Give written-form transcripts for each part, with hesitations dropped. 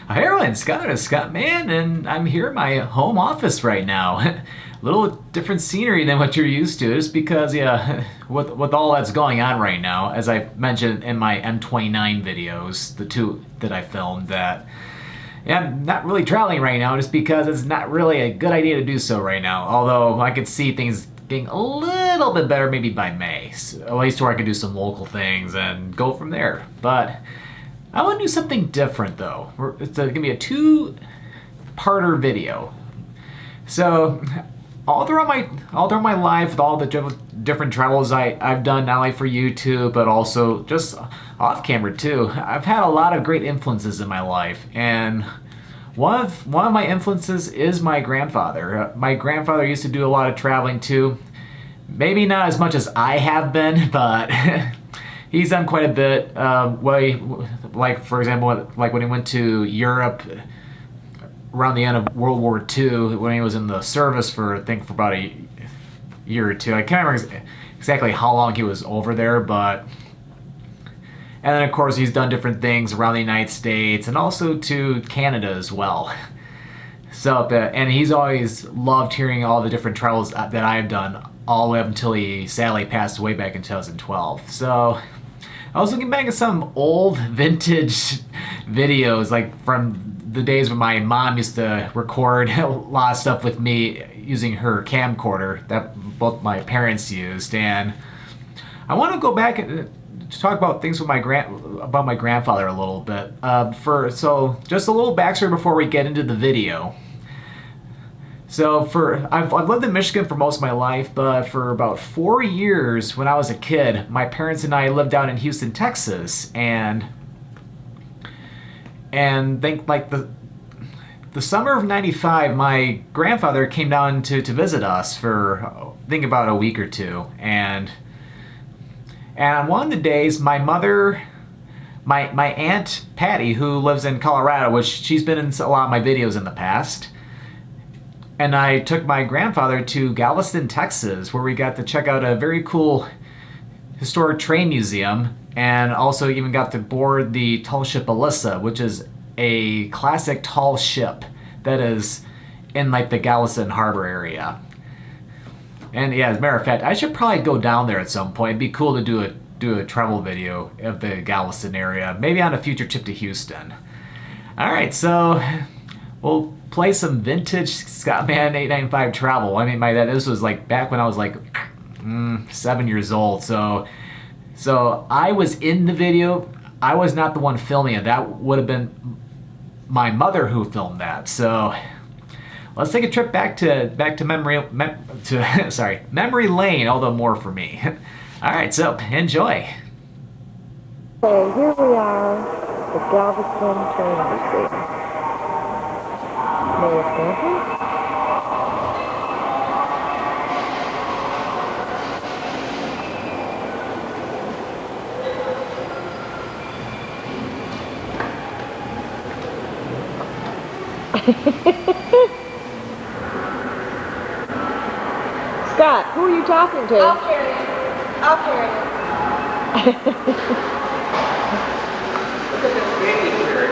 Hey everyone, Scott is Scottman, and I'm here in my home office right now. A little different scenery than what you're used to, just because, yeah, with all that's going on right now, as I mentioned in my M29 videos, the two that I filmed, that yeah, I'm not really traveling right now, just because it's not really a good idea to do so right now. Although I could see things getting a little bit better maybe by May, so at least where I could do some local things and go from there. But I want to do something different though. It's going to be a two-parter video. So all throughout my life, with all the different travels I've done, not only for YouTube but also just off camera too, I've had a lot of great influences in my life, and one of my influences is my grandfather. My grandfather used to do a lot of traveling too. Maybe not as much as I have been, but he's done quite a bit. Like for example, like when he went to Europe around the end of World War II, when he was in the service for I think for about a year or two. I can't remember exactly how long he was over there, but and then of course he's done different things around the United States and also to Canada as well. So and he's always loved hearing all the different travels that I've done, all the way up until he sadly passed away back in 2012. So I was looking back at some old vintage videos, like from the days when my mom used to record a lot of stuff with me using her camcorder that both my parents used, and I want to go back and to talk about things with my grandfather a little bit. So just a little backstory before we get into the video. So I've lived in Michigan for most of my life, but for about 4 years when I was a kid, my parents and I lived down in Houston, Texas, and think like the summer of '95, my grandfather came down to visit us for I think about a week or two, and on one of the days, my mother, my aunt Patty, who lives in Colorado, which she's been in a lot of my videos in the past, and I took my grandfather to Galveston, Texas, where we got to check out a very cool historic train museum, and also even got to board the Tall Ship Elissa, which is a classic tall ship that is in like the Galveston harbor area. And yeah, as a matter of fact, I should probably go down there at some point. It'd be cool to do a travel video of the Galveston area, maybe on a future trip to Houston. All right, so we'll play some vintage Scottman895 Travel. I mean, this was like back when I was like 7 years old. So I was in the video. I was not the one filming it. That would have been my mother who filmed that. So let's take a trip back to memory lane, although more for me. All right, so enjoy. Okay, here we are, the Galveston train station. May I stand here? Scott, who are you talking to? I'll carry it. I'll carry it. Look at this baby here.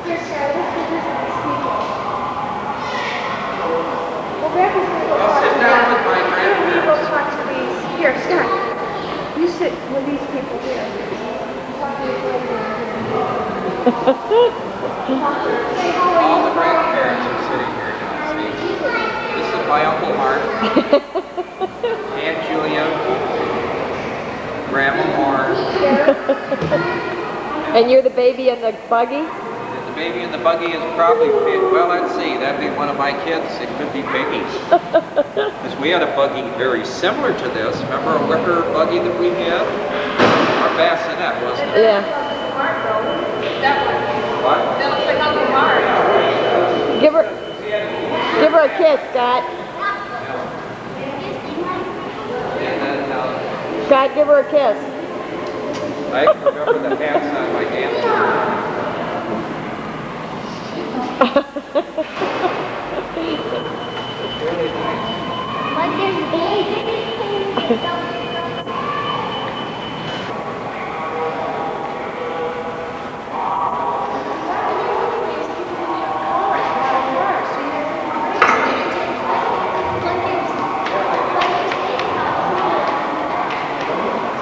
Here, Sarah, let's do this on the speaker. Well, Grandpa's going to go I'll talk sit to down them. with my You're going to go grandparents. talk to these. Here, Scott. You sit with these people here. Talk to these ladies. Say how are All you? the grandparents are sitting here now. See? This is my Uncle Mark, Aunt Julia, Grandma Moore, And you're the baby in the buggy? and the baby in the buggy is probably, well, let's see, that'd be one of my kids. It could be Piggy. Because we had a buggy very similar to this. Remember a wicker buggy that we had? Our bassinet, wasn't it? Yeah. That one. What? That looks like Uncle Mark. Give her a kiss, Scott. And then Scott, give her a kiss. I can remember the hats on my dance. Like there's a baby. See,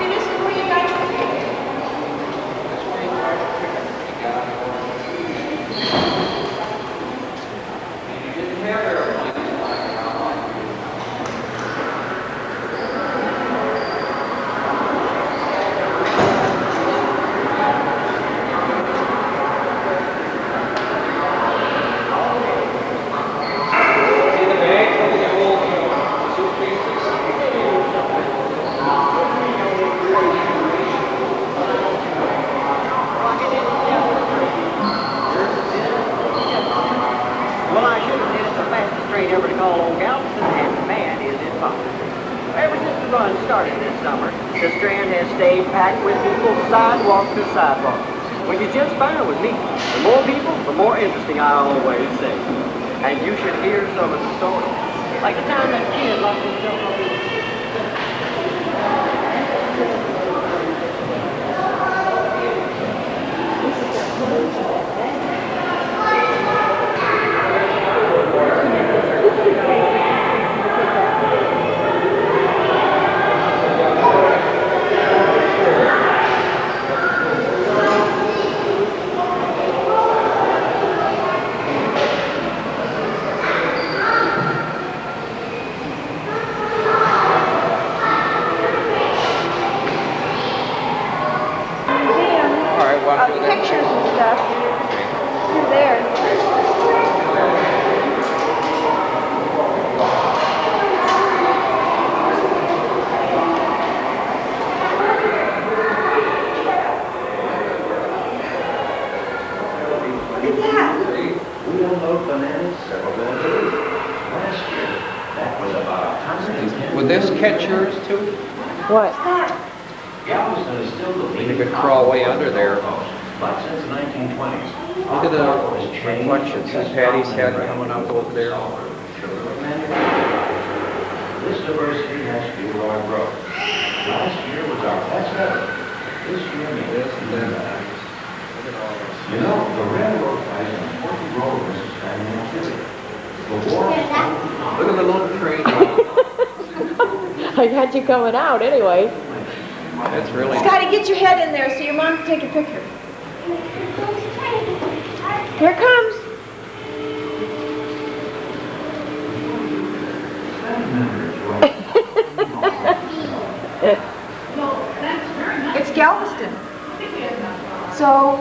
this is where you guys Well, I should have said it's the fastest train ever to call old Galveston, and man, is it popular. Ever since the run started this summer, the Strand has stayed packed with people sidewalk to sidewalk, which is just fine with me. The more people, the more interesting, I always say. And you should hear some of the stories. Like the time that kid lost himself on the pictures and stuff. You're there. We unload bananas several days. Last year, that was about 110. Would this catch yours too? What? Galveston is still the leading. You could crawl way under there. But since the 1920s, Look at the reflections of Patty's head coming up over there. this diversity has fueled our growth. Last year was our best ever. This year may This and that. Look at all this. You know, the railroad plays an important role in this expanding activity. The war Look at the little train. I got you coming out anyway. That's really. Scotty, get your head in there so your mom can take a picture. Here it comes. It's Galveston. So,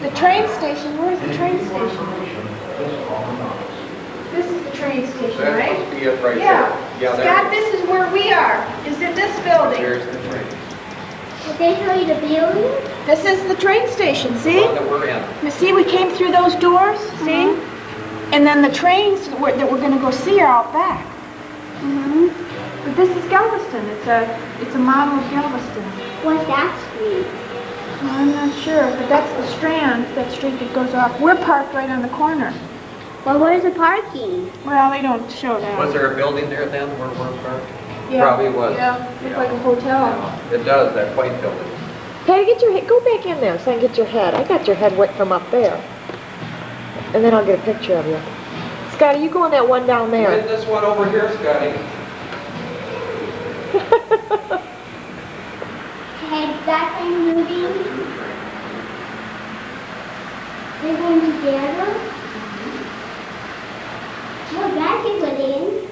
the train station, where's the train station? This is the train station, That right? must be it right Yeah. there. Yeah, Scott, this is where we are, is in this building. There's the train. Did they show you the building? This is the train station, see? One that we're in. You see, we came through those doors, see? And then the trains that we're gonna go see are out back. But this is Galveston. It's a model of Galveston. What's that street? Well, I'm not sure, but that's the Strand, that street that goes off. We're parked right on the corner. Well, where's the parking? Well, they don't show that. Was there a building there then where we're parked? Yeah. Probably was. Yeah, looked like a hotel. It does, that white building. Patty, get your head. Go back in there so I can get your head. I got your head wet from up there. And then I'll get a picture of you. Scotty, you go on that one down Get there. this one over here, Scotty. Has that thing moving? They're going together? Well, that can put in.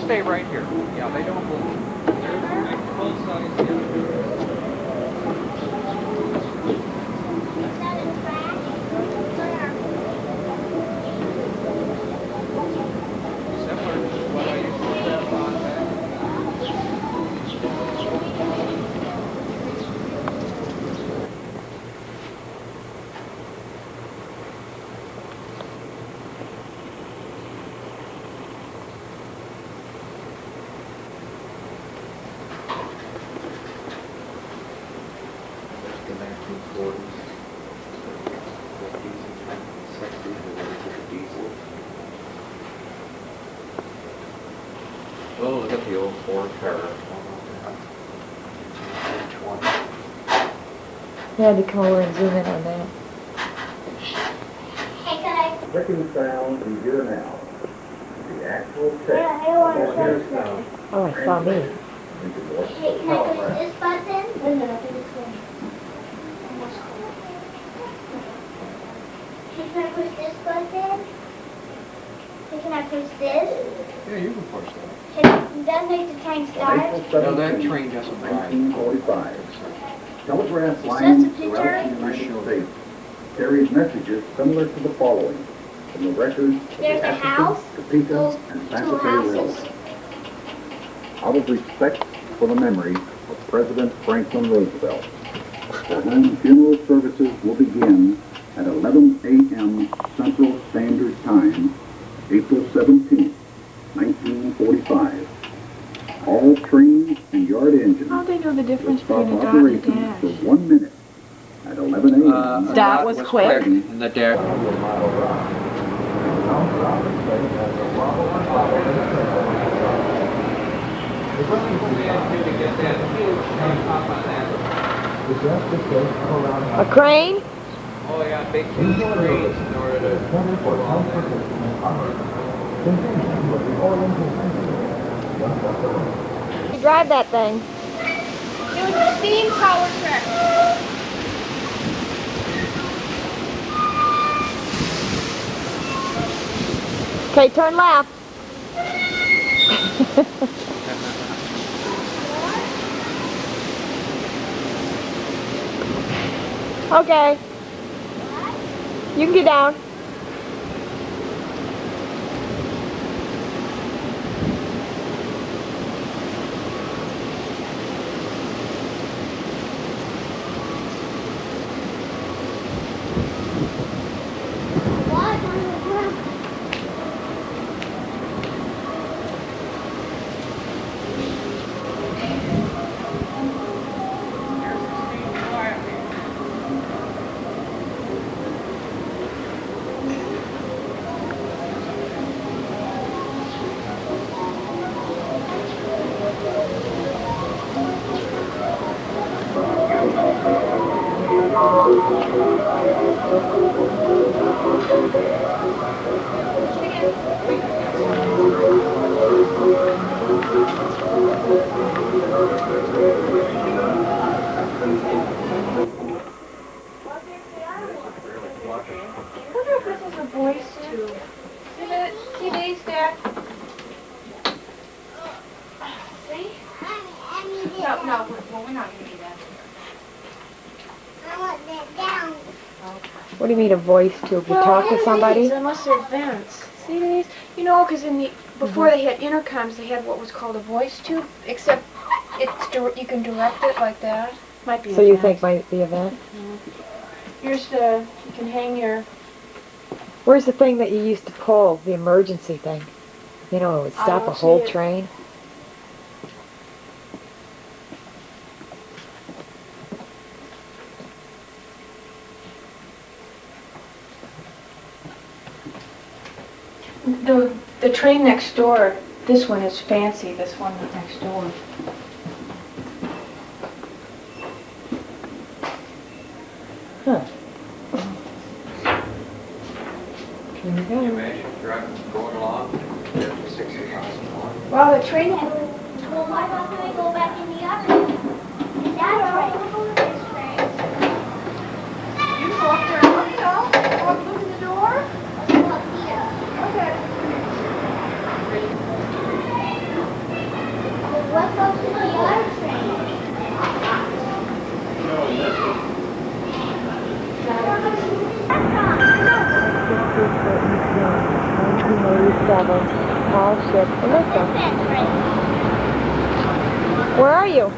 Stay right here. Yeah, they don't move. They're both sides together. Is that a track? Similar to what I used to have on back. The 1940s, 50s, and 60s, and then the diesel. Oh, look at the old Ford car. Yeah, to come over and zoom in on that. Hey, can I? Clicking sound in here now. The actual text. Yeah, I want to Here's push now. it. Oh, I saw me. Into what's Hey, can I called push this button? No, no, this one. Hey, can I push this button? Hey, can I push this? Yeah, you can push that. Can that make the train start? No, that train doesn't ride. 1945. Telegraph Is lines this a picture? throughout the United States carried messages similar to the following from the records of the There's a house, Topeka, those and two Santa Fe houses. Railroad. Out of respect for the memory of President Franklin Roosevelt, for whom funeral services will begin at 11 a.m. Central Standard Time, April 17, 1945. All train and yard engines How'd they know the will difference stop between a dot and a operations dash? for 1 minute at 11 a.m. Dot was quick. And the dash. A crane? Oh yeah, big huge trees in order to pull on You drive that thing. It was a steam power track. Okay, turn left. Okay. You can get down. What? On the ground. I wonder if this is a voice tube. See these, Dad? See? No, we're not going to do that. I want that down. What do you mean a voice tube? You talk to somebody? Unless they're vents. See these? You know, because before they had intercoms, they had what was called a voice tube, except you can direct it like that. Might be. So you think might be a vent? Here's you can hang your. Where's the thing that you used to pull, the emergency thing? You know, it would stop a don't whole see it. train. The train next door, this one is fancy, this one next door. Huh. Here we go. Imagine driving, going along, 60 miles an hour. Well, the train, Well, why don't we go back in the other? Is that right? you go up there and look it up, go up, look in the door. Let's go up here. Okay. Well, what goes to the other train? Tall Ship Elissa. Where are you?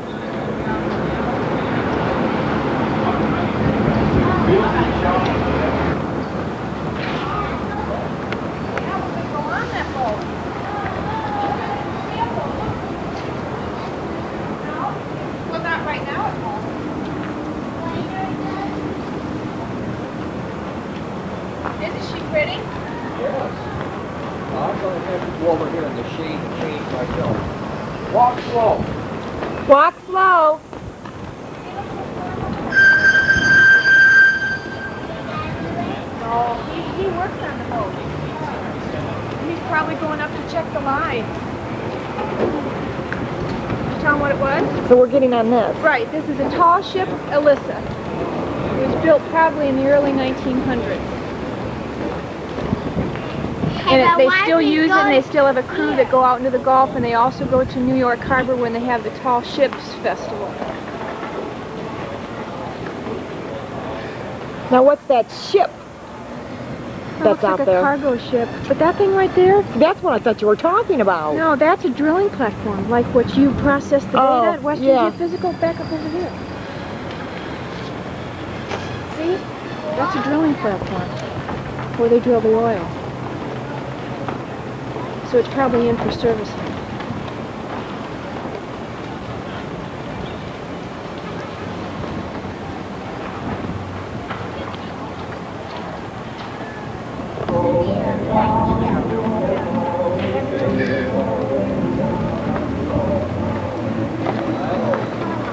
Well, not right now at home. Isn't she pretty? Yes. I'm going to have to go over here in the shade and change myself. Walk slow. Walk slow. Oh, he works on the boat. He's probably going up to check the line. Did you tell him what it was? So we're getting on this. Right, this is a Tall Ship Elissa. It was built probably in the early 1900s. And they still use it, and they still have a crew that go out into the Gulf, and they also go to New York Harbor when they have the Tall Ships Festival. Now what's that ship that's out like there? A cargo ship. But that thing right there? That's what I thought you were talking about. No, that's a drilling platform, like what you process the data at Western Geophysical back up over here. See? That's a drilling platform where they drill the oil. So it's probably in for servicing.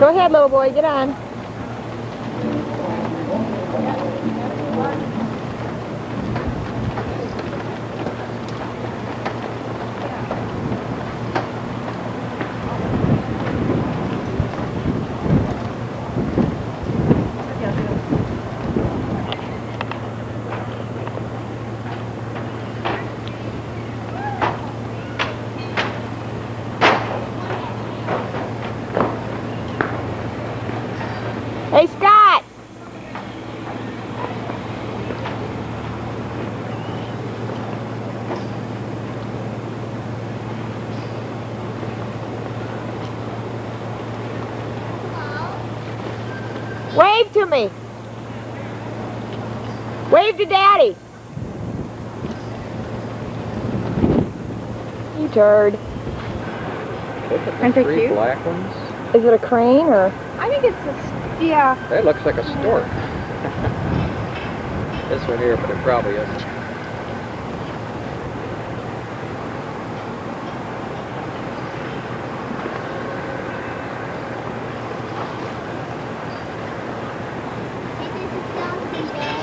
Go ahead, little boy, get on. Hey, Scott! Wave to me. Wave to Daddy. You turd. Aren't they Three cute? black ones. Is it a crane or? I think it's yeah. That looks like a stork. This one here, but it probably isn't.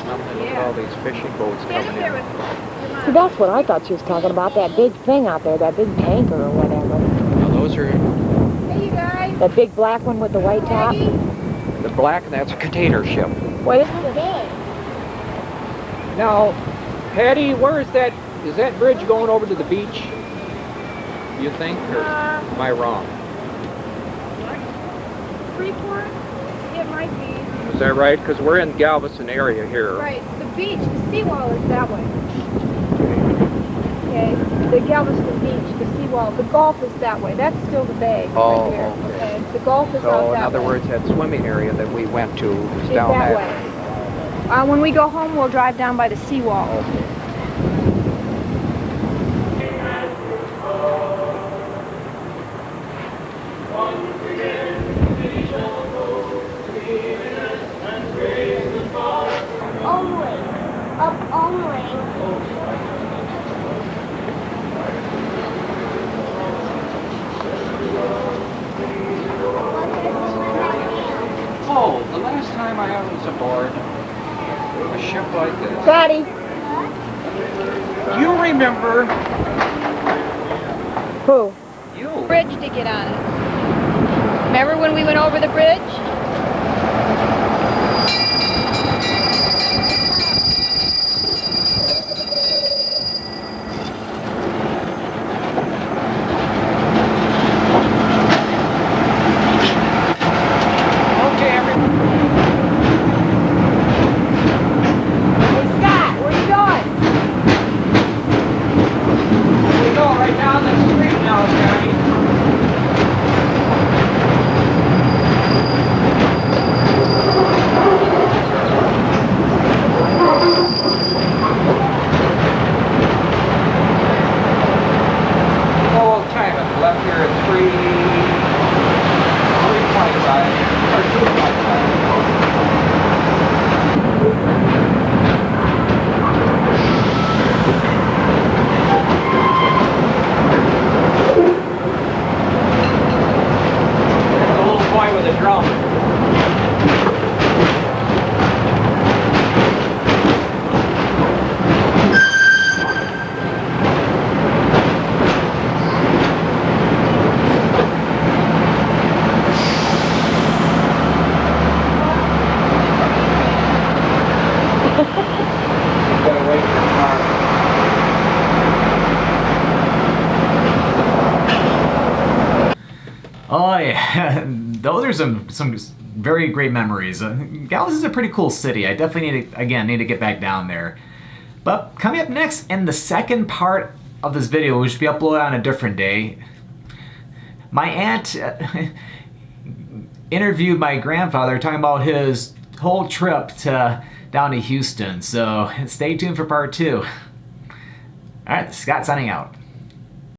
Something with all these fishing boats coming in. See, that's what I thought she was talking about, that big thing out there, that big tanker or whatever. Now those are Hey, you guys. That big black one with the white top. the black, and that's a container ship. What is it? Now, Patty, where is that? Is that bridge going over to the beach? You think, or am I wrong? Freeport? It might be. Is that right? Because we're in Galveston area here. Right. The beach, the seawall is that way. Okay. The Galveston beach, the seawall. The Gulf is that way. That's still the bay Oh, right here. okay. The Gulf is out So, in that other way. words, that swimming area that we went to is It's down that that way. When we go home, we'll drive down by the seawall. Okay. Only. Up only. Oh, the last time I was aboard a ship like this. Daddy. You remember? Who? You. Bridge to get on it. Remember when we went over the bridge? Okay, everyone. Hey, Scott, where you going? We go right down the street now, Scotty. Oh, what time is it? Left here at 3:25 or 2:25. There's a little boy with a drum. Oh yeah, those are some very great memories. Galveston is a pretty cool city. I definitely need to get back down there. But coming up next in the second part of this video, which will be uploaded on a different day, my aunt interviewed my grandfather talking about his whole trip down to Houston. So stay tuned for part 2. All right, Scott signing out.